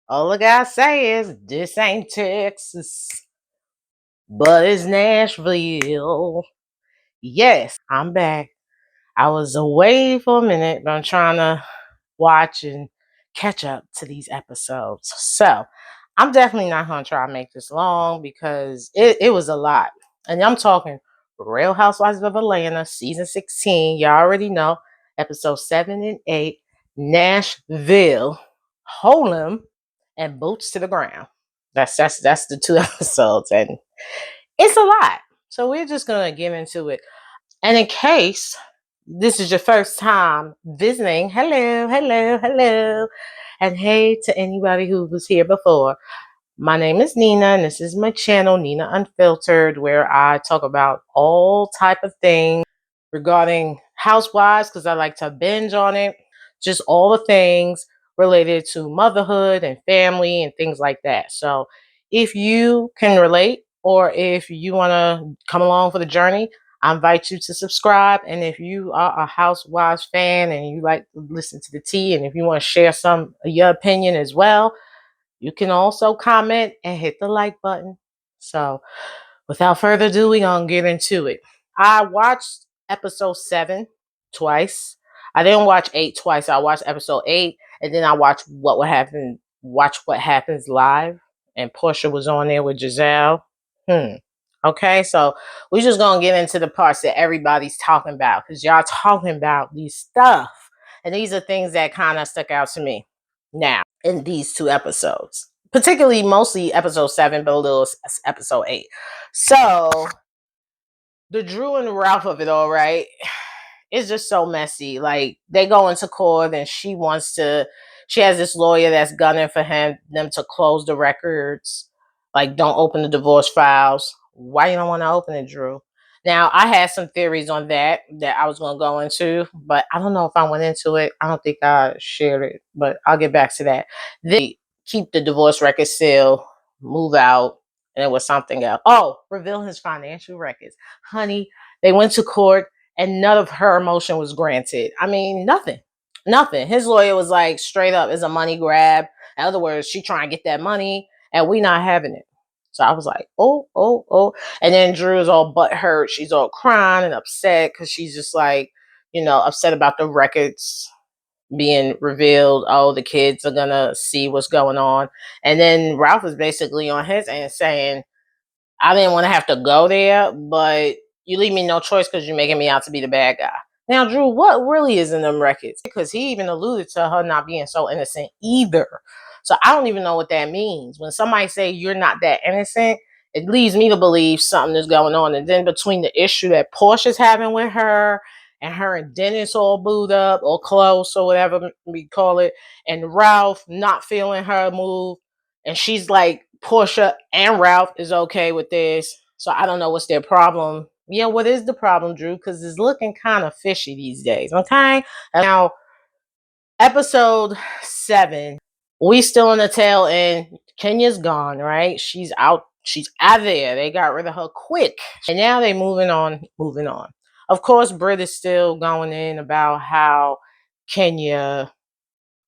All I gotta say is this ain't Texas, but it's Nashville. Yes, I'm back. I was away for a minute, but I'm trying to watch and catch up to these episodes. So I'm definitely not gonna try to make this long because it was a lot. And I'm talking Real Housewives of Atlanta, season 16. Y'all already know. Episode 7 and 8. Nashville. Hold and boots to the ground. That's the two episodes, and it's a lot. So we're just gonna get into it. And in case this is your first time visiting, hello, hello, hello, and hey to anybody who was here before. My name is Nina, and this is my channel, Nina Unfiltered, where I talk about all type of things regarding housewives, because I like to binge on it. Just all the things related to motherhood and family and things like that. So if you can relate, or if you want to come along for the journey, I invite you to subscribe. And if you are a Housewives fan and you like to listen to the tea, and if you want to share some of your opinion as well, you can also comment and hit the like button. So without further ado, we're going to get into it. I watched episode 7 twice. I didn't watch 8 twice. I watched episode 8, and then I watched Watch What Happens Live. And Porsha was on there with Giselle. Okay, so we're just going to get into the parts that everybody's talking about, because y'all talking about these stuff. And these are things that kind of stuck out to me now in these two episodes, particularly mostly episode 7, but a little episode 8. So the Drew and Ralph of it all, right? It's just so messy. Like, they go into court and she has this lawyer that's gunning for them to close the records. Like, don't open the divorce files. Why you don't want to open it, Drew? Now, I had some theories on that I was going to go into, but I don't know if I went into it. I don't think I shared it, but I'll get back to that. They keep the divorce record sealed, move out, and it was something else. Oh, reveal his financial records. Honey, they went to court and none of her motion was granted. I mean, nothing. Nothing. His lawyer was like, straight up, it's a money grab. In other words, she trying to get that money and we not having it. So I was like, oh, oh, oh. And then Drew is all butthurt. She's all crying and upset because she's just like, upset about the records being revealed. Oh, the kids are going to see what's going on. And then Ralph is basically on his end saying, I didn't want to have to go there, but you leave me no choice because you're making me out to be the bad guy. Now, Drew, what really is in them records? Because he even alluded to her not being so innocent either. So I don't even know what that means. When somebody say you're not that innocent, it leads me to believe something is going on. And then between the issue that Porsha's having with her and Dennis all booed up or close or whatever we call it, and Ralph not feeling her move, and she's like, Porsha and Ralph is okay with this. So I don't know what's their problem. Yeah, what is the problem, Drew? Because it's looking kind of fishy these days. Okay. Now, episode 7, we still in the tail end. Kenya's gone, right? She's out. She's out of there. They got rid of her quick. And now they moving on. Of course, Britt is still going in about how Kenya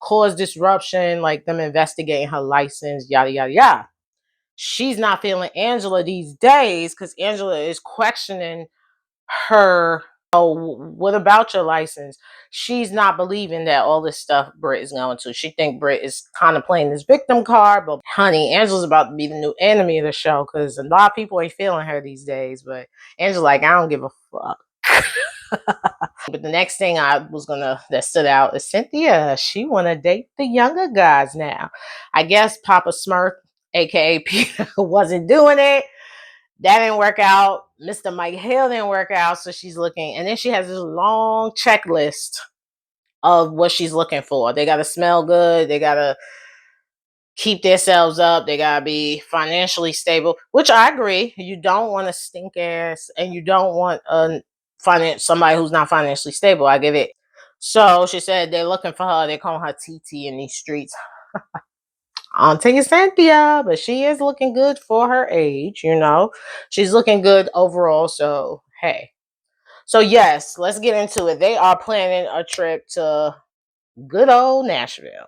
caused disruption, like them investigating her license, yada, yada, yada. She's not feeling Angela these days because Angela is questioning her. Oh, what about your license? She's not believing that all this stuff Britt is going to. She think Britt is kind of playing this victim card, but honey, Angela's about to be the new enemy of the show because a lot of people ain't feeling her these days. But Angela's like, I don't give a fuck. But the next thing that stood out is Cynthia. She wanna date the younger guys now. I guess Papa Smurf, aka Peter, wasn't doing it. That didn't work out. Mr. Mike Hill didn't work out, so she's looking, and then she has this long checklist of what she's looking for. They gotta smell good, they gotta keep themselves up, they gotta be financially stable, which I agree. You don't want a stink ass, and you don't want somebody who's not financially stable. I get it. So she said they're looking for her. They call her TT in these streets. Auntie Cynthia, but she is looking good for her age. She's looking good overall. So hey, so yes, let's get into it. They are planning a trip to good old Nashville.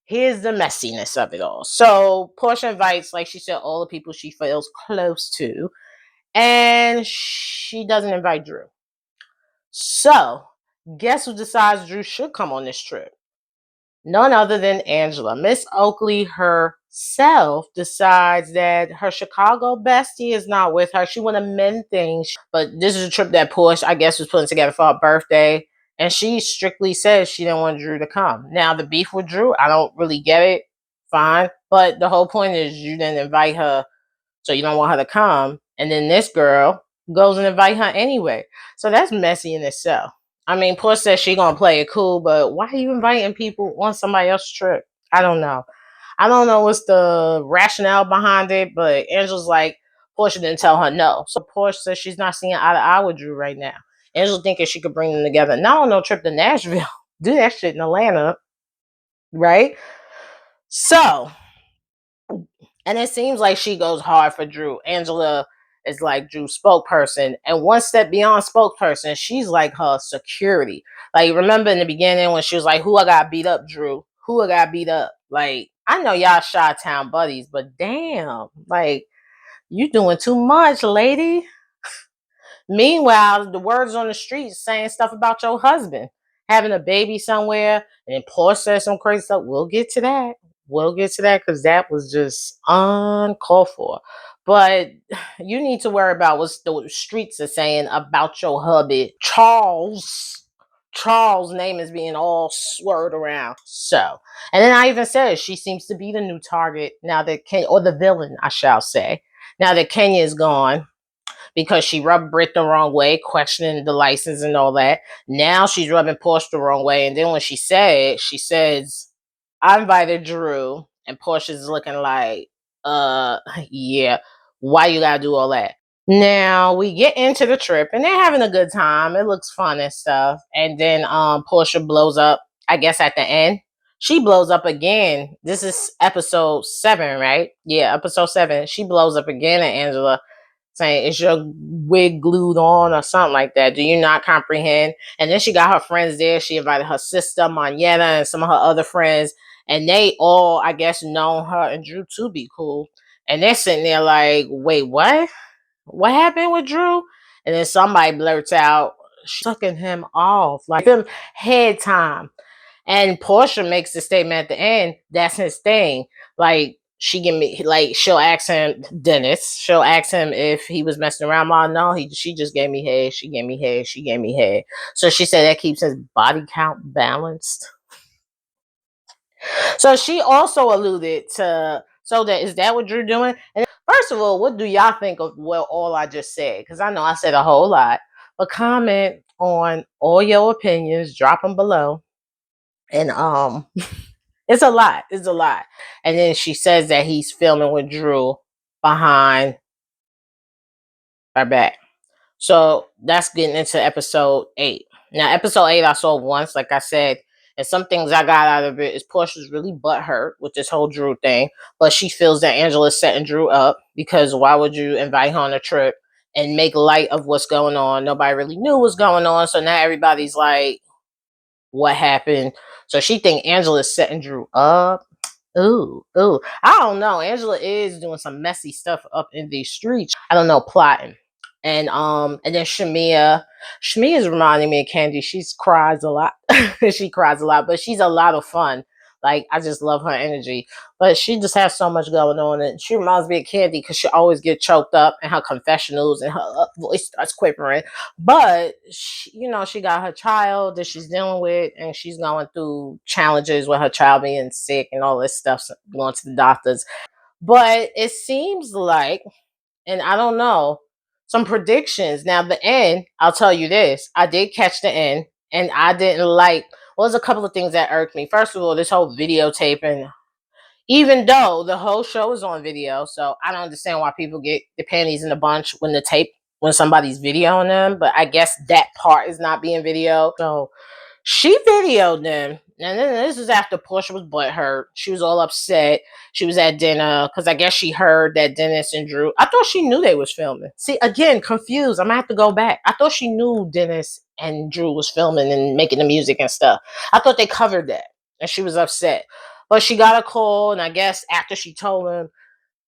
here's the messiness of it all. So Porsha invites, like she said, all the people she feels close to, and she doesn't invite Drew. So guess who decides Drew should come on this trip? None other than Angela. Miss Oakley herself decides that her Chicago bestie is not with her. She want to mend things, but this is a trip that Porsha, I guess, was putting together for her birthday. And she strictly says she didn't want Drew to come. Now, the beef with Drew, I don't really get it. Fine. But the whole point is you didn't invite her, so you don't want her to come. And then this girl goes and invite her anyway. So that's messy in itself. I mean, Porsha says she gonna play it cool, but why are you inviting people on somebody else's trip? I don't know. I don't know what's the rationale behind it, but Angela's like, Porsha didn't tell her no. So Porsha says she's not seeing eye to eye with Drew right now. Angela thinking she could bring them together. Not on no trip to Nashville. Do that shit in Atlanta, right? So, and it seems like she goes hard for Drew. Angela is like Drew's spokesperson. And one step beyond spokesperson, she's like her security. Like, remember in the beginning when she was like, who I got beat up, Drew? Who I got beat up? Like, I know y'all Chi-Town buddies, but damn, like, you doing too much, lady. Meanwhile, the words on the street saying stuff about your husband having a baby somewhere, and then Porsha says some crazy stuff. We'll get to that. We'll get to that because that was just uncalled for. But you need to worry about what the streets are saying about your hubby, Charles. Charles' name is being all swirled around. So, and then I even said she seems to be the new target now that Kenya, or the villain, I shall say, now that Kenya is gone, because she rubbed Britt the wrong way, questioning the license and all that. Now she's rubbing Porsha the wrong way. And then when she says, I invited Drew, and Portia's looking like, yeah, why you gotta do all that? Now we get into the trip and they're having a good time. It looks fun and stuff. And then Porsha blows up, I guess at the end. She blows up again. This is episode 7, right? Yeah, episode 7. She blows up again at Angela, saying, is your wig glued on or something like that? Do you not comprehend? And then she got her friends there. She invited her sister, Manetta, and some of her other friends. And they all, I guess, know her and Drew to be cool. And they're sitting there like, wait, what? What happened with Drew? And then somebody blurts out, sucking him off. Like, them head time. And Porsha makes the statement at the end, that's his thing. Like, she'll ask him, Dennis, she'll ask him if he was messing around. No, she just gave me head. She gave me head. She gave me head. So she said that keeps his body count balanced. So she also alluded to, so that, is that what Drew doing? And first of all, what do y'all think of all I just said? Because I know I said a whole lot. But comment on all your opinions, drop them below. And it's a lot. It's a lot. And then she says that he's filming with Drew behind her back. So that's getting into episode 8. Now, episode 8 I saw once, like I said, and some things I got out of it is Portia's really butthurt with this whole Drew thing, but she feels that Angela's setting Drew up because why would you invite her on a trip and make light of what's going on? Nobody really knew what's going on, so now everybody's like, what happened? So she think Angela's setting Drew up. Ooh. I don't know. Angela is doing some messy stuff up in these streets. I don't know, plotting. And then Shamia is reminding me of Candy. She cries a lot. She cries a lot, but she's a lot of fun. Like, I just love her energy. But she just has so much going on. And she reminds me of Candy because she always get choked up in her confessionals and her voice starts quivering. But, she got her child that she's dealing with, and she's going through challenges with her child being sick and all this stuff, going to the doctors. But it seems like, and I don't know, some predictions. Now, the end, I'll tell you this. I did catch the end, and I didn't like, well, there's a couple of things that irked me. First of all, this whole videotaping, even though the whole show is on video, so I don't understand why people get the panties in a bunch when somebody's videoing them, but I guess that part is not being videoed. So she videoed them. And then this is after Porsha was butthurt. She was all upset. She was at dinner because I guess she heard that Dennis and Drew, I thought she knew they was filming. See, again, confused. I'm going to have to go back. I thought she knew Dennis and Drew was filming and making the music and stuff. I thought they covered that. And she was upset. But she got a call, and I guess after she told him,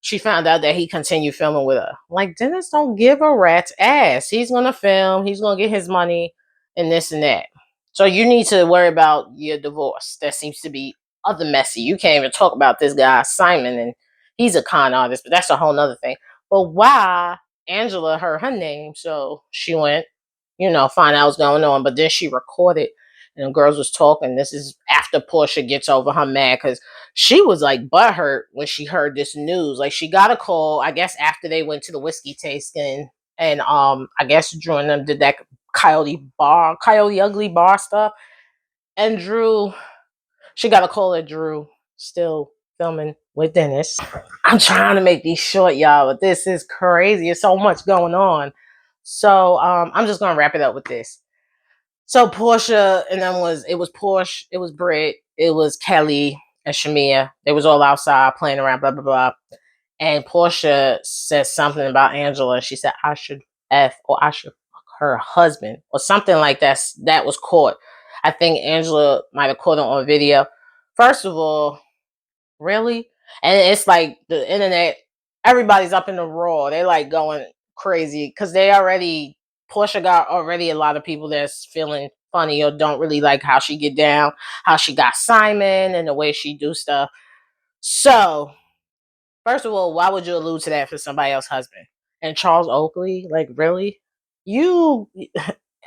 she found out that he continued filming with her. Like, Dennis don't give a rat's ass. He's gonna film, he's gonna get his money, and this and that. So you need to worry about your divorce. That seems to be other messy. You can't even talk about this guy, Simon, and he's a con artist, but that's a whole nother thing. But why Angela heard her name, so she went, find out what's going on. But then she recorded, and the girls was talking. This is after Porsha gets over her mad because she was like butthurt when she heard this news. Like, she got a call, I guess, after they went to the whiskey tasting, and I guess Drew and them did that Coyote Ugly bar stuff. And she got a call at Drew still filming with Dennis. I'm trying to make these short, y'all, but this is crazy. There's so much going on. So I'm just gonna wrap it up with this. So Porsha and them it was Porsche, it was Britt, it was Kelly and Shamia. They was all outside playing around, blah blah blah. And Porsha said something about Angela. She said, I should I should fuck her husband or something like that. That was caught. I think Angela might have caught it on video. First of all, really? And it's like the internet, everybody's up in the RHOA. They like going crazy because Porsha got already a lot of people that's feeling funny or don't really like how she get down, how she got Simon and the way she do stuff. So, first of all, why would you allude to that for somebody else's husband? And Charles Oakley, like, really? You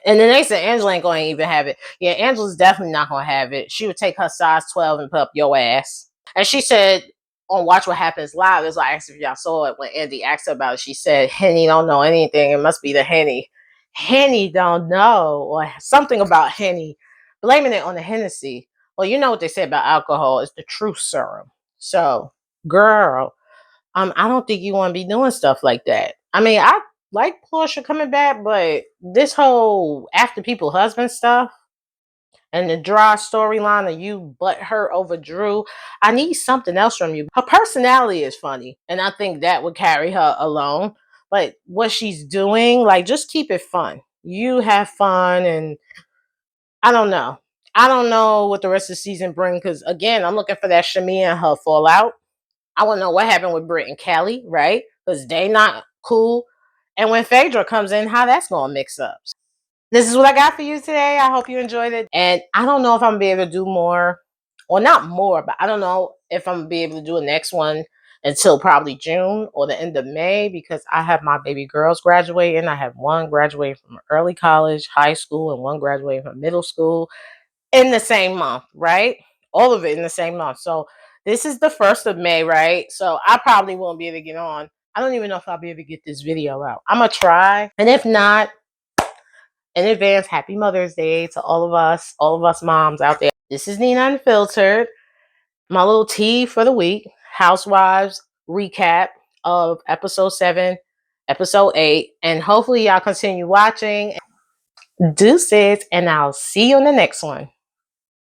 and then they said Angela ain't going to even have it. Yeah, Angela's definitely not going to have it. She would take her size 12 and put up your ass. And she said on Watch What Happens Live, it's like, if y'all saw it when Andy asked her about it, she said, Henny don't know anything. It must be the Henny. Henny don't know, or something about Henny, blaming it on the Hennessy. Well, you know what they say about alcohol, it's the truth serum. So, girl, I don't think you want to be doing stuff like that. I mean, I like Porsha coming back, but this whole after people husband stuff and the dry storyline of you butt hurt over Drew, I need something else from you. Her personality is funny, and I think that would carry her alone. But what she's doing, like, just keep it fun. You have fun, and I don't know. I don't know what the rest of the season brings because, again, I'm looking for that Shamia and her fallout. I want to know what happened with Britt and Kelly, right? Because they not cool. And when Phaedra comes in, how that's going to mix up. This is what I got for you today. I hope you enjoyed it. And I don't know if I'm going to be able to do more. Or not more, but I don't know if I'm going to be able to do a next one until probably June or the end of May because I have my baby girls graduating. I have one graduating from early college, high school, and one graduating from middle school in the same month, right? All of it in the same month. So this is the 1st of May, right? So I probably won't be able to get on. I don't even know if I'll be able to get this video out. I'm going to try. And if not, in advance, happy Mother's Day to all of us moms out there. This is Nina Unfiltered. My little tea for the week. Housewives recap of episode 7, episode 8. And hopefully y'all continue watching. Deuces, and I'll see you in the next one.